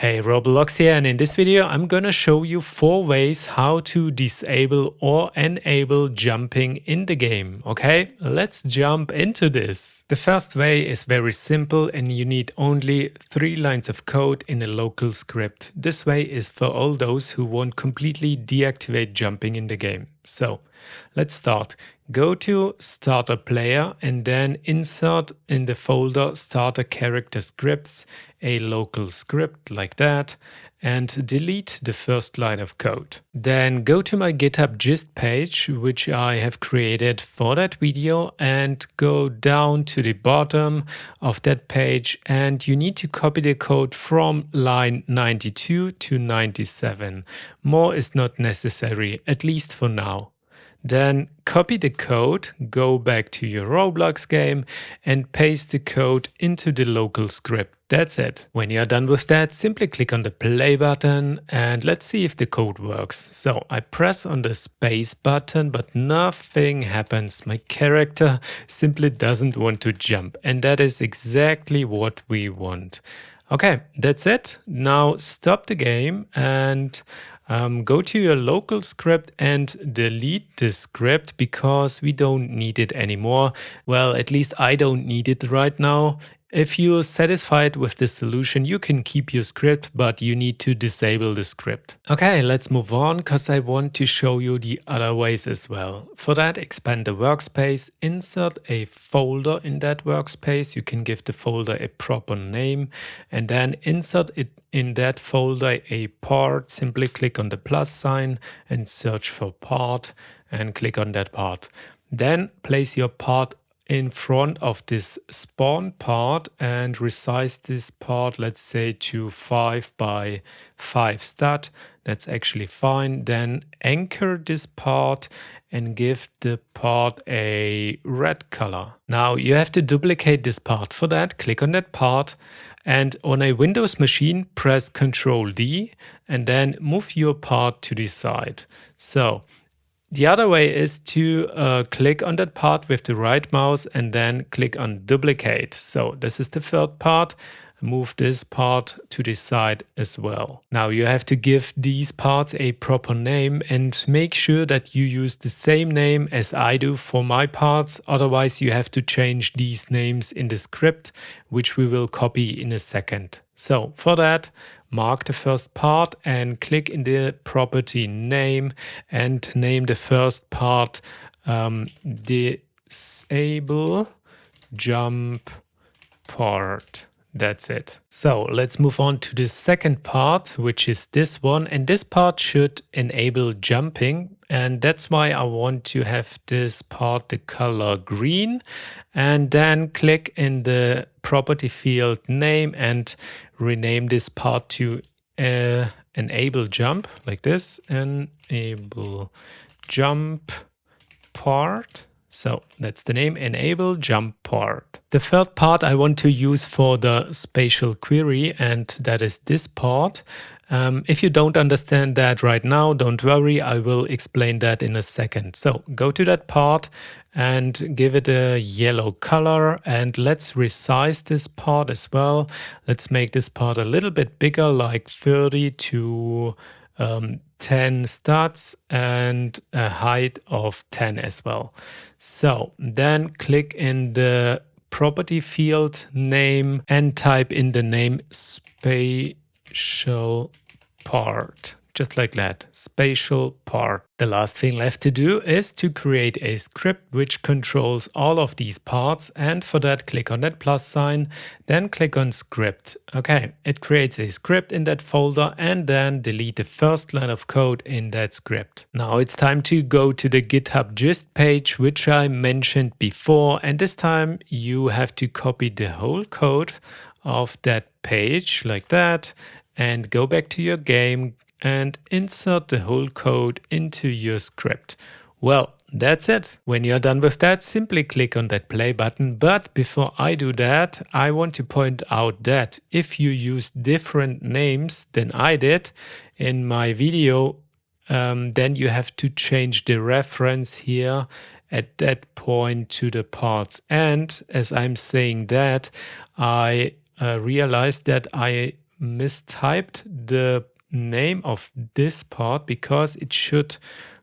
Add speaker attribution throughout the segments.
Speaker 1: Hey, Robloxia, and in this video I'm gonna show you 4 ways how to disable or enable jumping in the game. Okay, let's jump into this. The first way is very simple and you need only 3 lines of code in a local script. This way is for all those who want completely deactivate jumping in the game. So let's start. Go to Starter Player and then insert in the folder Starter Character Scripts a local script like that and delete the first line of code. Then go to my GitHub gist page, which I have created for that video, and go down to the bottom of that page and you need to copy the code from line 92 to 97. More is not necessary, at least for now. Then copy the code, go back to your Roblox game and paste the code into the local script. That's it. When you're done with that, simply click on the play button and let's see if the code works. So I press on the space button, but nothing happens. My character simply doesn't want to jump, and that is exactly what we want. Okay, that's it. Now stop the game and go to your local script and delete the script because we don't need it anymore. Well, at least I don't need it right now. If you're satisfied with this solution, you can keep your script, but you need to disable the script. Okay, let's move on because I want to show you the other ways as well. For that, expand the workspace, insert a folder in that workspace. You can give the folder a proper name and then insert it in that folder a part. Simply click on the plus sign and search for part and click on that part. Then place your part in front of this spawn part and resize this part, let's say to 5 by 5 stat. That's actually fine. Then anchor this part and give the part a red color. Now you have to duplicate this part. For that, click on that part and on a Windows machine, press Ctrl D and then move your part to the side. So the other way is to click on that part with the right mouse and then click on duplicate. So this is the third part. Move this part to the side as well. Now you have to give these parts a proper name and make sure that you use the same name as I do for my parts. Otherwise you have to change these names in the script, which we will copy in a second. So for that, mark the first part and click in the property name and name the first part disable jump part. That's it. So let's move on to the second part, which is this one. And this part should enable jumping. And that's why I want to have this part the color green. And then click in the property field name and rename this part to enable jump like this. Enable jump part. So that's the name, enable jump part. The third part I want to use for the spatial query, and that is this part. If you don't understand that right now, don't worry, I will explain that in a second. So go to that part and give it a yellow color and let's resize this part as well. Let's make this part a little bit bigger, like 30 to 10 stats and a height of 10 as well. So then click in the property field name and type in the name spatial part. Just like that, spatial part. The last thing left to do is to create a script which controls all of these parts, and for that click on that plus sign, then click on script. Okay, it creates a script in that folder and then delete the first line of code in that script. Now it's time to go to the GitHub gist page, which I mentioned before, and this time you have to copy the whole code of that page like that and go back to your game and insert the whole code into your script. Well, that's it. When you're done with that, simply click on that play button. But before I do that, I want to point out that if you use different names than I did in my video, then you have to change the reference here at that point to the parts. And as I'm saying that, I realized that I mistyped the name of this part because it should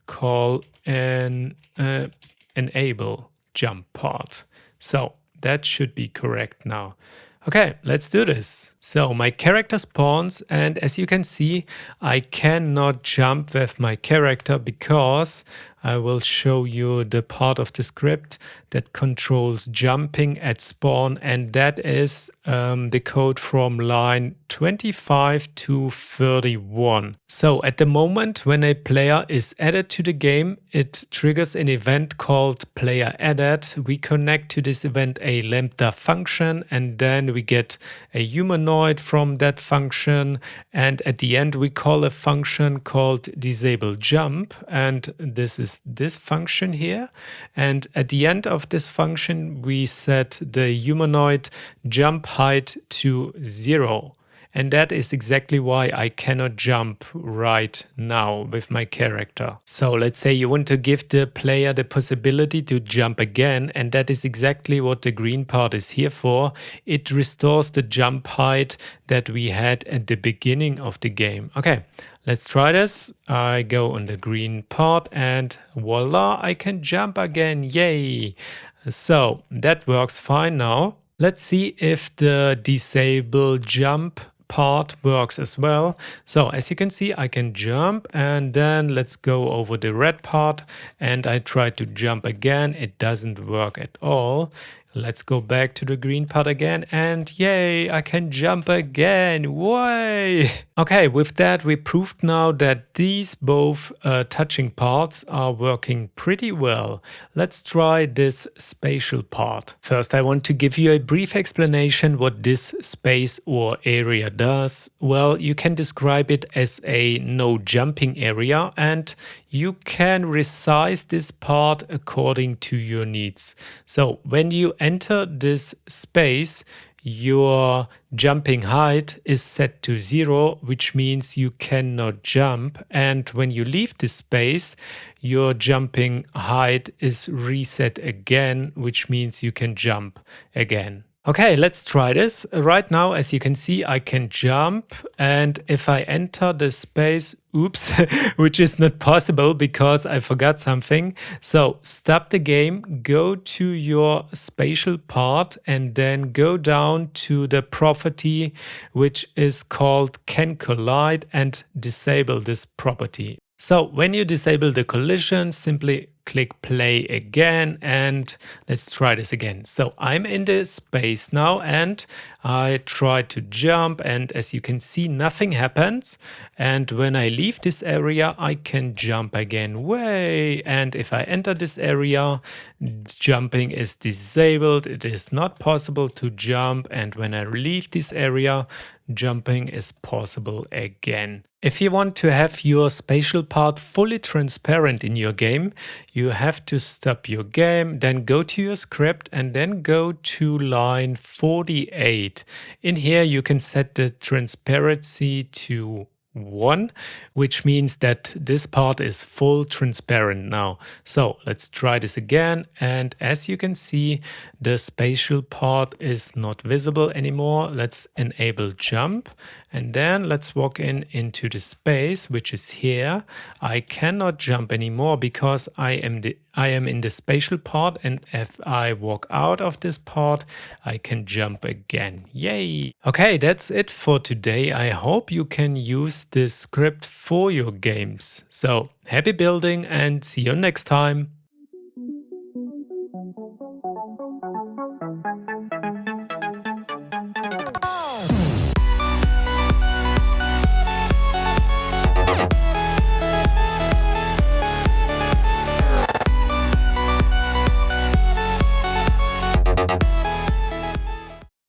Speaker 1: call an enable jump part. So that should be correct now. Okay, let's do this. So my character spawns, and as you can see, I cannot jump with my character because I will show you the part of the script that controls jumping at spawn, and that is the code from line 25 to 31. So at the moment when a player is added to the game, it triggers an event called player added. We connect to this event a lambda function, and then we get a humanoid from that function, and at the end we call a function called disable jump, and this is this function here. And at the end of this function we set the humanoid jump height to 0. And that is exactly why I cannot jump right now with my character. So let's say you want to give the player the possibility to jump again, and that is exactly what the green part is here for. It restores the jump height that we had at the beginning of the game. Okay, let's try this. I go on the green part and voila, I can jump again. Yay! So that works fine now. Let's see if the disable jump part works as well. So as you can see, I can jump, and then let's go over the red part and I try to jump again. It doesn't work at all. Let's go back to the green part again, and yay, I can jump again. Way! Okay, with that we proved now that these both touching parts are working pretty well. Let's try this spatial part. First, I want to give you a brief explanation what this space or area does. Well, you can describe it as a no jumping area, and you can resize this part according to your needs. So when you enter this space, your jumping height is set to 0, which means you cannot jump. And when you leave this space, your jumping height is reset again, which means you can jump again. Okay, let's try this. Right now, as you can see, I can jump, and if I enter the space, oops, which is not possible because I forgot something. So stop the game, go to your spatial part, and then go down to the property which is called can collide, and disable this property. So when you disable the collision, simply click play again, and let's try this again. So I'm in the space now and I try to jump, and as you can see, nothing happens. And when I leave this area, I can jump again. Way! And if I enter this area, jumping is disabled. It is not possible to jump. And when I leave this area, jumping is possible again. If you want to have your spatial part fully transparent in your game, you have to stop your game, then go to your script, and then go to line 48. In here you can set the transparency to 1, which means that this part is full transparent now. So let's try this again, and as you can see, the spatial part is not visible anymore. Let's enable jump, and then let's walk into the space, which is here. I cannot jump anymore because I am in the spatial part, and if I walk out of this part, I can jump again. Yay! Okay, that's it for today. I hope you can use this script for your games. So happy building and see you next time.